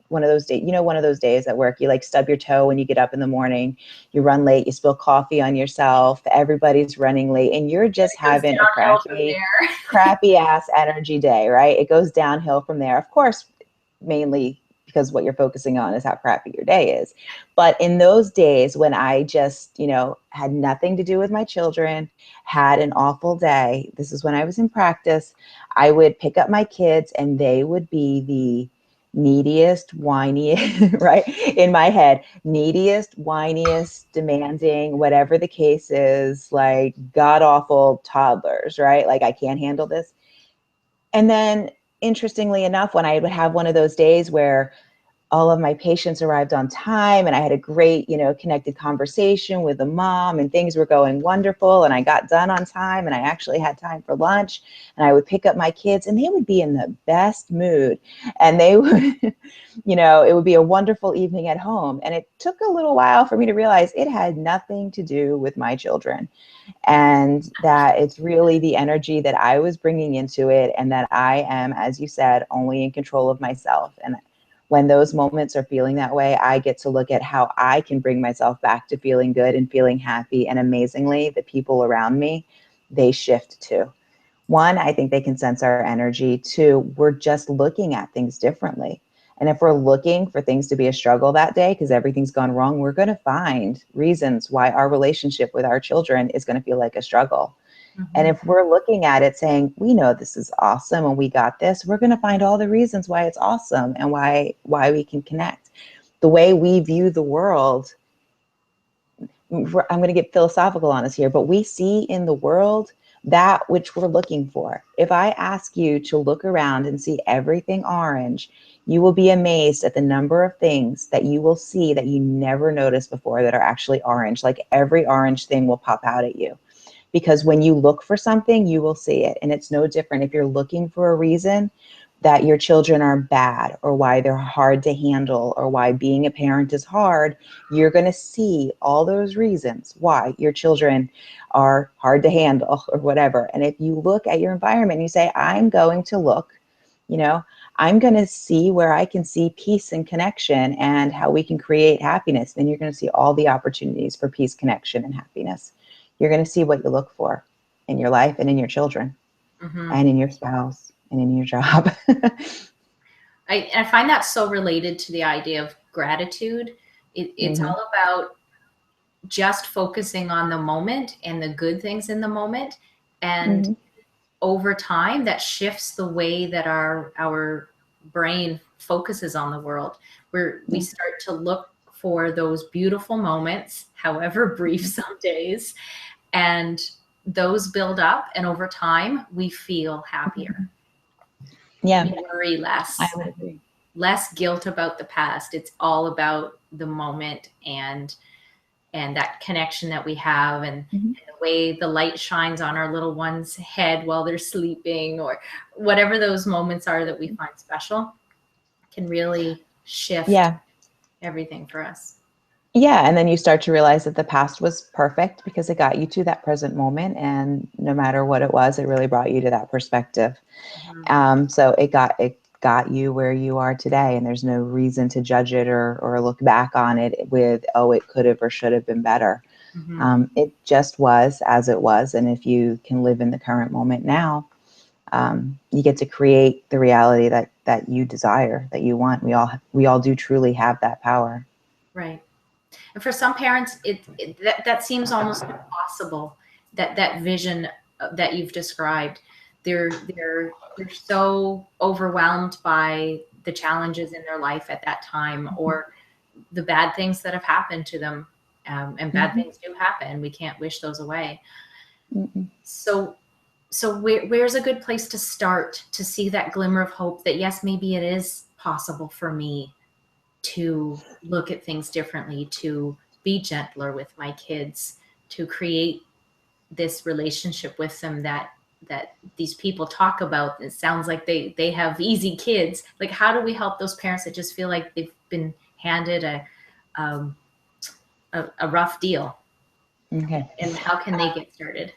one of those days, one of those days at work, you like stub your toe when you get up in the morning, you run late, you spill coffee on yourself, everybody's running late, and you're just having a crappy ass energy day, right? It goes downhill from there. Of course, mainly because what you're focusing on is how crappy your day is. But in those days when I just, had nothing to do with my children, had an awful day, this is when I was in practice, I would pick up my kids and they would be the neediest, whiniest, right? In my head, neediest, whiniest, demanding, whatever the case is, like god awful toddlers, right? Like, I can't handle this. And then, interestingly enough, when I would have one of those days where all of my patients arrived on time and I had a great, connected conversation with the mom and things were going wonderful and I got done on time and I actually had time for lunch, and I would pick up my kids and they would be in the best mood and they would, it would be a wonderful evening at home. And it took a little while for me to realize it had nothing to do with my children, and that it's really the energy that I was bringing into it, and that I am, as you said, only in control of myself. And when those moments are feeling that way, I get to look at how I can bring myself back to feeling good and feeling happy. And amazingly, the people around me, they shift too. One, I think they can sense our energy. Two, we're just looking at things differently. And if we're looking for things to be a struggle that day because everything's gone wrong, we're going to find reasons why our relationship with our children is going to feel like a struggle. And if we're looking at it saying, we know this is awesome and we got this, we're going to find all the reasons why it's awesome and why we can connect. The way we view the world, I'm going to get philosophical on us here, but we see in the world that which we're looking for. If I ask you to look around and see everything orange, You will be amazed at the number of things that you will see that you never noticed before that are actually orange. Like every orange thing will pop out at you. Because when you look for something, you will see it. And it's no different if you're looking for a reason that your children are bad or why they're hard to handle or why being a parent is hard. You're going to see all those reasons why your children are hard to handle or whatever. And if you look at your environment and you say, I'm going to look, I'm going to see where I can see peace and connection and how we can create happiness, then you're going to see all the opportunities for peace, connection, and happiness. You're going to see what you look for in your life and in your children and in your spouse and in your job. I find that so related to the idea of gratitude. It's all about just focusing on the moment and the good things in the moment. And over time, that shifts the way that our brain focuses on the world, where we start to look for those beautiful moments, however brief some days, and those build up, and over time we feel happier. Yeah. We worry less. I would agree. Less guilt about the past. It's all about the moment and that connection that we have, and the way the light shines on our little one's head while they're sleeping, or whatever those moments are that we find special, can really shift everything for us. Yeah, and then you start to realize that the past was perfect because it got you to that present moment, and no matter what it was, it really brought you to that perspective. So it got you where you are today, and there's no reason to judge it or look back on it with, oh, it could have or should have been better. It just was as it was, and if you can live in the current moment now, you get to create the reality that you desire, that you want. We all do truly have that power. Right. And for some parents, that seems almost impossible. That vision that you've described, they're so overwhelmed by the challenges in their life at that time, or the bad things that have happened to them. And bad things do happen. We can't wish those away. So where's a good place to start to see that glimmer of hope that, yes, maybe it is possible for me to look at things differently, to be gentler with my kids, to create this relationship with them that these people talk about. It sounds like they have easy kids. Like, how do we help those parents that just feel like they've been handed a rough deal? Okay. And how can they get started?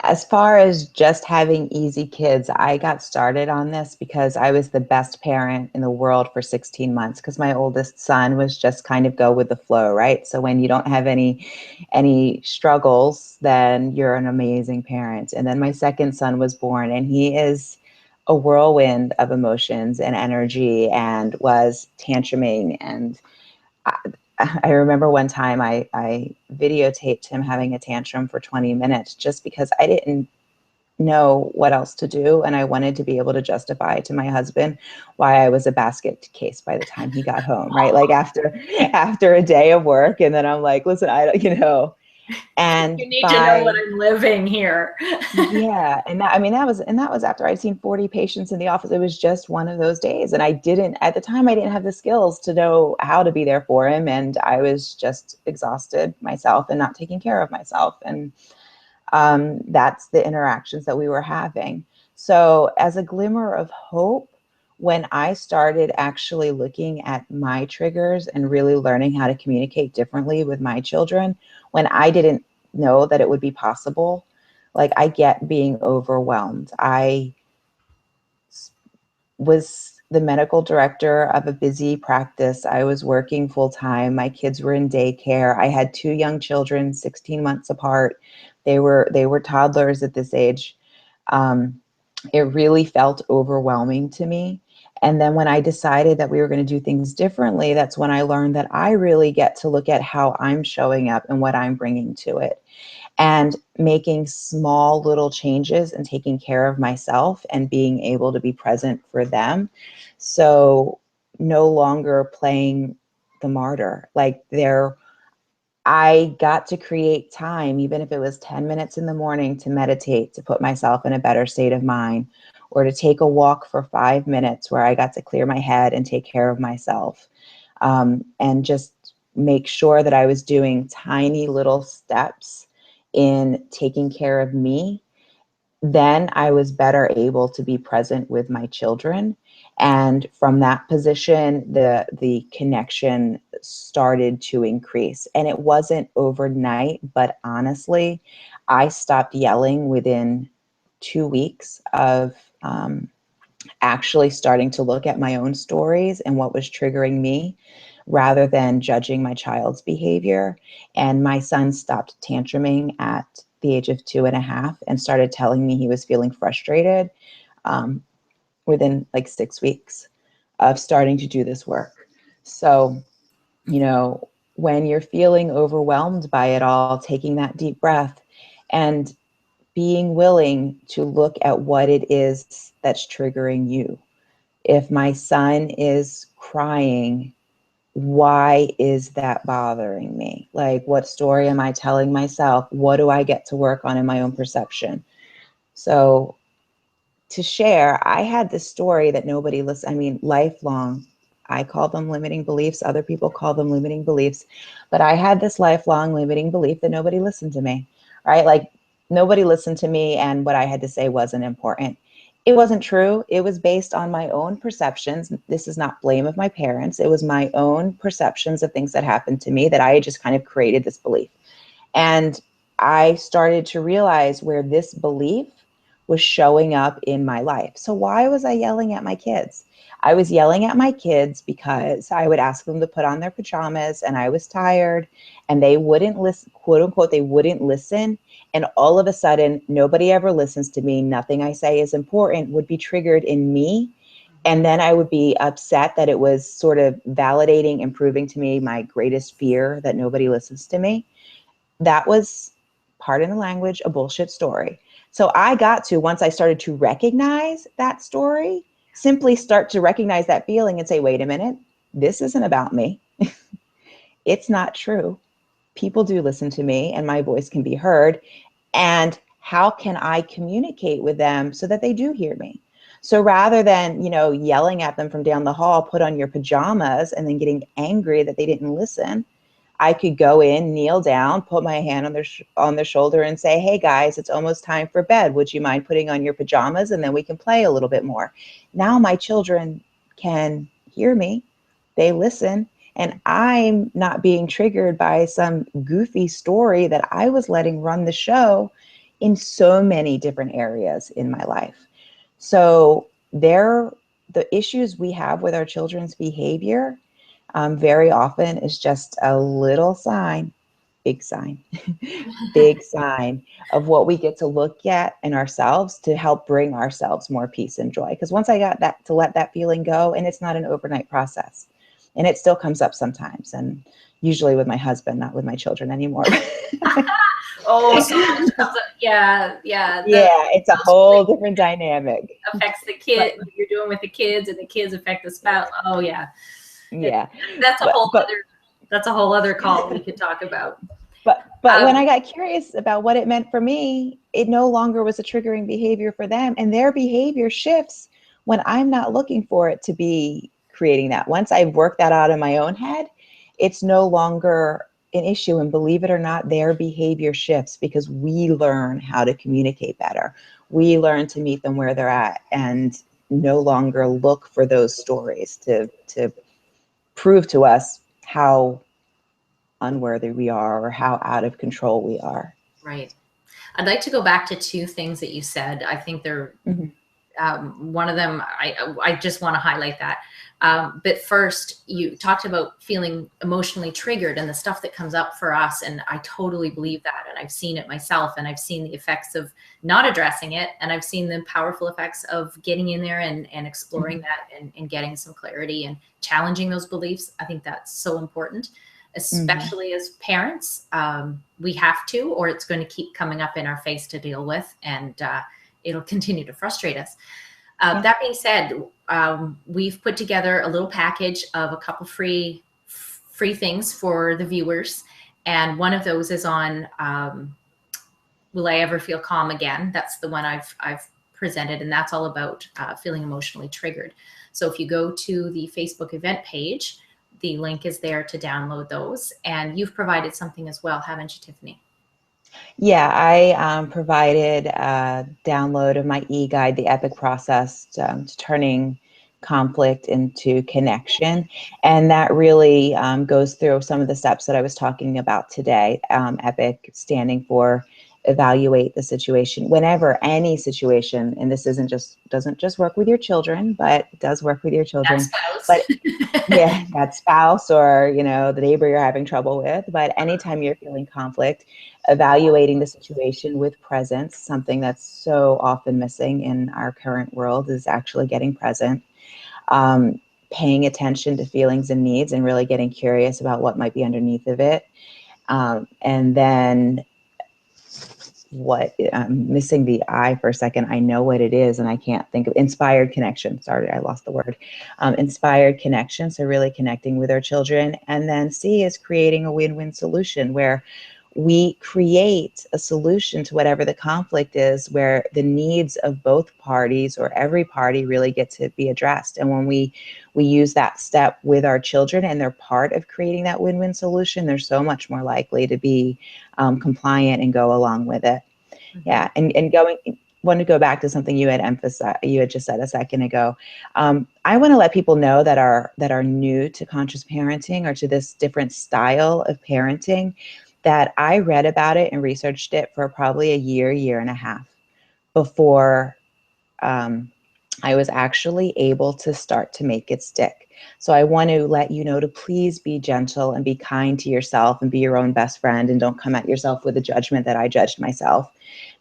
As far as just having easy kids, I got started on this because I was the best parent in the world for 16 months because my oldest son was just kind of go with the flow, right? So when you don't have any struggles, then you're an amazing parent. And then my second son was born, and he is a whirlwind of emotions and energy and was tantruming. And I remember one time I videotaped him having a tantrum for 20 minutes just because I didn't know what else to do. And I wanted to be able to justify to my husband why I was a basket case by the time he got home, right? Like after a day of work. And then I'm like, listen, I don't, and you need to know what I'm living here. Yeah. And that was after I'd seen 40 patients in the office. It was just one of those days. And at the time I didn't have the skills to know how to be there for him. And I was just exhausted myself and not taking care of myself. And that's the interactions that we were having. So as a glimmer of hope, when I started actually looking at my triggers and really learning how to communicate differently with my children, when I didn't know that it would be possible, like I get being overwhelmed. I was the medical director of a busy practice. I was working full time. My kids were in daycare. I had 2 young children, 16 months apart. They were toddlers at this age. It really felt overwhelming to me. And then when I decided that we were going to do things differently, that's when I learned that I really get to look at how I'm showing up and what I'm bringing to it, and making small little changes and taking care of myself and being able to be present for them. So no longer playing the martyr. Like I got to create time, even if it was 10 minutes in the morning, to meditate, to put myself in a better state of mind, or to take a walk for 5 minutes where I got to clear my head and take care of myself, and just make sure that I was doing tiny little steps in taking care of me, then I was better able to be present with my children. And from that position, the connection started to increase. And it wasn't overnight, but honestly, I stopped yelling within 2 weeks of actually starting to look at my own stories and what was triggering me rather than judging my child's behavior. And my son stopped tantruming at the age of 2.5 and started telling me he was feeling frustrated um, within like 6 weeks of starting to do this work. So, you know, when you're feeling overwhelmed by it all, taking that deep breath and being willing to look at what it is that's triggering you. If my son is crying, why is that bothering me? Like, what story am I telling myself? What do I get to work on in my own perception? So, to share, I had this story that nobody listened, I mean, lifelong. I call them limiting beliefs. Other people call them limiting beliefs. But I had this lifelong limiting belief that nobody listened to me, right? Like, nobody listened to me and what I had to say wasn't important. It wasn't true. It was based on my own perceptions. This is not blame of my parents. It was my own perceptions of things that happened to me that I had just kind of created this belief. And I started to realize where this belief was showing up in my life. So why was I yelling at my kids? I was yelling at my kids because I would ask them to put on their pajamas and I was tired and they wouldn't listen, quote unquote, they wouldn't listen. And all of a sudden, nobody ever listens to me. Nothing I say is important would be triggered in me. And then I would be upset that it was sort of validating and proving to me my greatest fear that nobody listens to me. That was, pardon the language, a bullshit story. So I got to, once I started to recognize that story, simply start to recognize that feeling and say, wait a minute, this isn't about me. It's not true. People do listen to me and my voice can be heard. And how can I communicate with them so that they do hear me? So rather than, yelling at them from down the hall, put on your pajamas, and then getting angry that they didn't listen, I could go in, kneel down, put my hand on their shoulder and say, hey guys, it's almost time for bed. Would you mind putting on your pajamas and then we can play a little bit more? Now my children can hear me, they listen, and I'm not being triggered by some goofy story that I was letting run the show in so many different areas in my life. So the issues we have with our children's behavior very often is just a little sign, big sign, big sign of what we get to look at in ourselves to help bring ourselves more peace and joy. Because once I got that, to let that feeling go, and it's not an overnight process, and it still comes up sometimes, and usually with my husband, not with my children anymore. Oh, so much comes up. Yeah, yeah. Yeah, it's a whole different dynamic. Affects the kid, what you're doing with the kids, and the kids affect the spouse. Oh yeah. Yeah. That's a whole other call we could talk about. But when I got curious about what it meant for me, it no longer was a triggering behavior for them. And their behavior shifts when I'm not looking for it to be creating that. Once I've worked that out in my own head, it's no longer an issue. And believe it or not, their behavior shifts because we learn how to communicate better. We learn to meet them where they're at and no longer look for those stories to prove to us how unworthy we are or how out of control we are. Right. I'd like to go back to two things that you said. I think they're one of them. I just want to highlight that. But first, you talked about feeling emotionally triggered and the stuff that comes up for us. And I totally believe that. And I've seen it myself, and I've seen the effects of not addressing it. And I've seen the powerful effects of getting in there and exploring that and getting some clarity and challenging those beliefs. I think that's so important, especially as parents. We have to, or it's going to keep coming up in our face to deal with, and it'll continue to frustrate us. That being said, we've put together a little package of a couple free things for the viewers. And one of those is on Will I Ever Feel Calm Again? That's the one I've presented, and that's all about feeling emotionally triggered. So if you go to the Facebook event page, the link is there to download those. And you've provided something as well, haven't you, Tiffanie? Yeah, I provided a download of my e-guide, The Epic Process to Turning Conflict into Connection. And that really goes through some of the steps that I was talking about today. EPIC standing for evaluate the situation. Whenever any situation, and this doesn't just work with your children, but it does work with your children. That spouse. But yeah, that spouse or, the neighbor you're having trouble with. But anytime you're feeling conflict, evaluating the situation with presence, something that's so often missing in our current world, is actually getting present, paying attention to feelings and needs and really getting curious about what might be underneath of it. And then what I'm missing the I for a second. I know what it is and I can't think of inspired connection. Sorry, I lost the word. Inspired connection. So really connecting with our children. And then C is creating a win-win solution where we create a solution to whatever the conflict is, where the needs of both parties or every party really get to be addressed. And when we use that step with our children and they're part of creating that win-win solution, they're so much more likely to be compliant and go along with it. Mm-hmm. Yeah, and want to go back to something you had just said a second ago. I want to let people know that are new to conscious parenting or to this different style of parenting, that I read about it and researched it for probably a year and a half before I was actually able to start to make it stick. So I want to let you know to please be gentle and be kind to yourself and be your own best friend, and don't come at yourself with a judgment that I judged myself.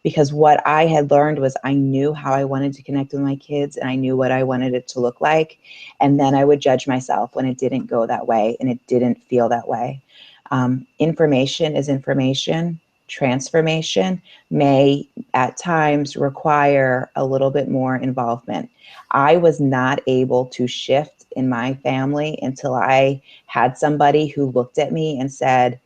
Because what I had learned was I knew how I wanted to connect with my kids and I knew what I wanted it to look like. And then I would judge myself when it didn't go that way and it didn't feel that way. Information is information. Transformation may at times require a little bit more involvement. I was not able to shift in my family until I had somebody who looked at me and said,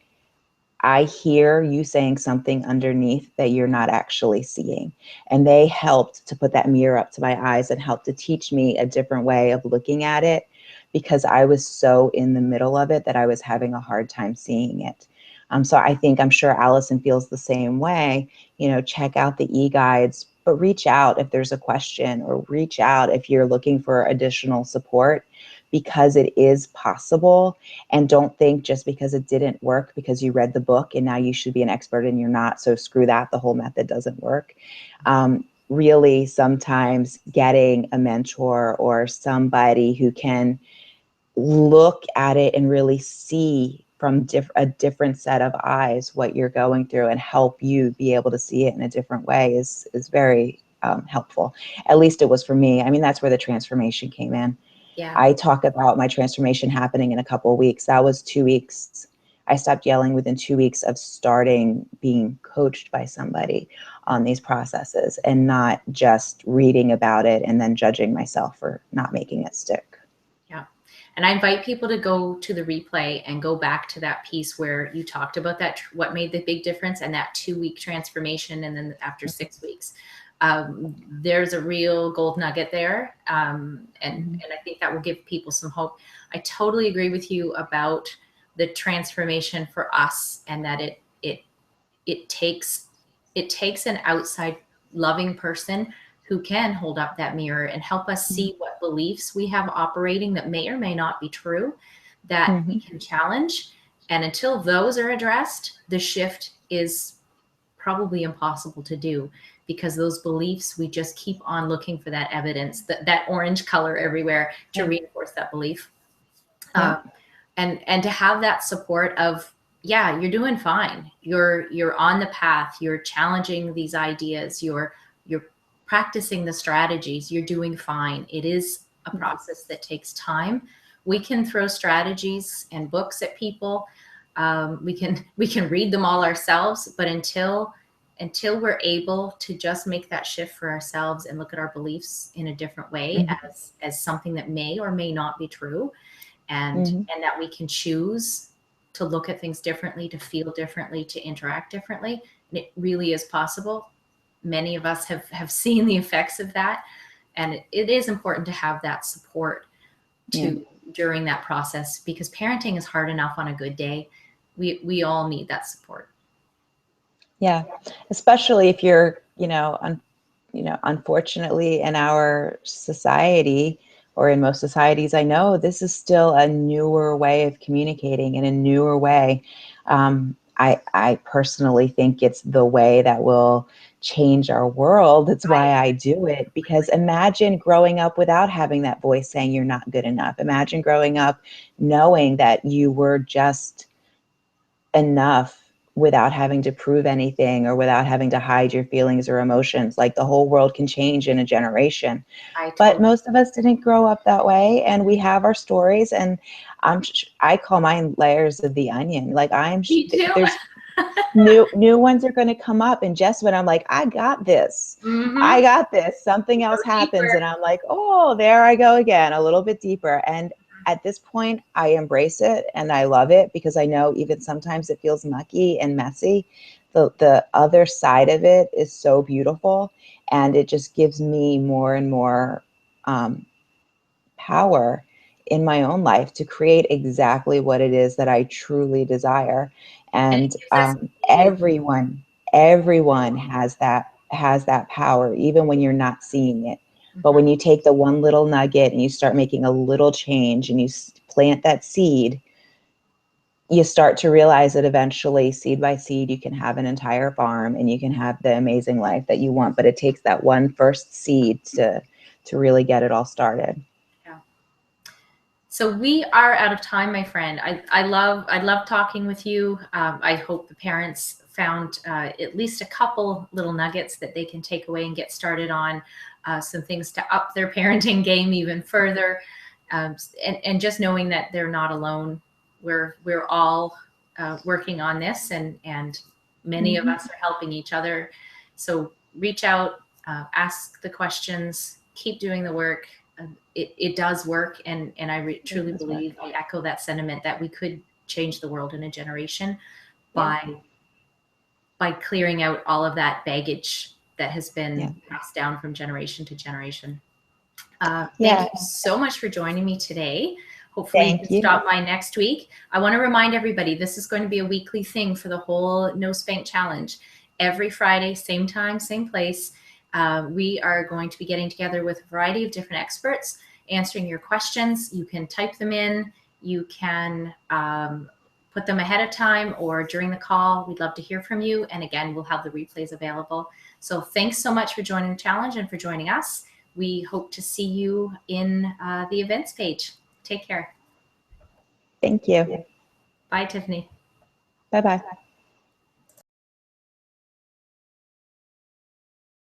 I hear you saying something underneath that you're not actually seeing. And they helped to put that mirror up to my eyes and helped to teach me a different way of looking at it, because I was so in the middle of it that I was having a hard time seeing it. So I'm sure Alison feels the same way. Check out the e-guides, but reach out if there's a question, or reach out if you're looking for additional support, because it is possible. And don't think just because it didn't work because you read the book and now you should be an expert and you're not. So screw that, the whole method doesn't work. Really, sometimes getting a mentor or somebody who can look at it and really see from a different set of eyes what you're going through and help you be able to see it in a different way is very helpful. At least it was for me. I mean, that's where the transformation came in. Yeah. I talk about my transformation happening in a couple of weeks. That was 2 weeks. I stopped yelling within 2 weeks of starting being coached by somebody on these processes, and not just reading about it and then judging myself for not making it stick. Yeah. And I invite people to go to the replay and go back to that piece where you talked about that, what made the big difference, and that 2-week transformation. And then after 6 weeks, there's a real gold nugget there. And I think that will give people some hope. I totally agree with you about the transformation for us, and that it takes an outside loving person who can hold up that mirror and help us see what beliefs we have operating that may or may not be true, that we can challenge. And until those are addressed, the shift is probably impossible to do, because those beliefs, we just keep on looking for that evidence, that orange color everywhere to reinforce that belief. And to have that support of, yeah, you're doing fine. You're on the path. You're challenging these ideas. You're practicing the strategies. You're doing fine. It is a process that takes time. We can throw strategies and books at people. We can read them all ourselves, but until we're able to just make that shift for ourselves and look at our beliefs in a different way, as something that may or may not be true, and that we can choose to look at things differently, to feel differently, to interact differently, and it really is possible, many of us have seen the effects of that. And it is important to have that support during that process, because parenting is hard enough on a good day. We all need that support. Yeah, especially if you're, unfortunately in our society, or in most societies I know, this is still a newer way of communicating, in a newer way. I personally think it's the way that will change our world. It's why I do it, because imagine growing up without having that voice saying you're not good enough. Imagine growing up knowing that you were just enough without having to prove anything, or without having to hide your feelings or emotions. Like, the whole world can change in a generation. But most of us didn't grow up that way, and we have our stories, and I call mine layers of the onion. Like, there's new ones are going to come up, and just when I'm like, I got this, I got this, something else happens, and I'm like, oh, there I go again, a little bit deeper. And at this point, I embrace it and I love it, because I know even sometimes it feels mucky and messy. The other side of it is so beautiful, and it just gives me more and more power in my own life to create exactly what it is that I truly desire. And everyone has that power, even when you're not seeing it. But when you take the one little nugget and you start making a little change, and you plant that seed, you start to realize that eventually, seed by seed, you can have an entire farm, and you can have the amazing life that you want. But it takes that one first seed to really get it all started. Yeah. So we are out of time, my friend. I love talking with you. I hope the parents found at least a couple little nuggets that they can take away and get started on, some things to up their parenting game even further, and just knowing that they're not alone. We're all working on this, and many of us are helping each other. So reach out, ask the questions, keep doing the work. It does work, and I truly believe, I echo that sentiment, that we could change the world in a generation by clearing out all of that baggage that has been passed down from generation to generation. Thank you so much for joining me today. Hopefully you can stop by next week. I want to remind everybody, this is going to be a weekly thing for the whole No-Spank challenge. Every Friday, same time, same place. We are going to be getting together with a variety of different experts, answering your questions. You can type them in. You can put them ahead of time or during the call. We'd love to hear from you. And again, we'll have the replays available. So thanks so much for joining the challenge and for joining us. We hope to see you in the events page. Take care. Thank you. Bye, Tiffanie. Bye-bye.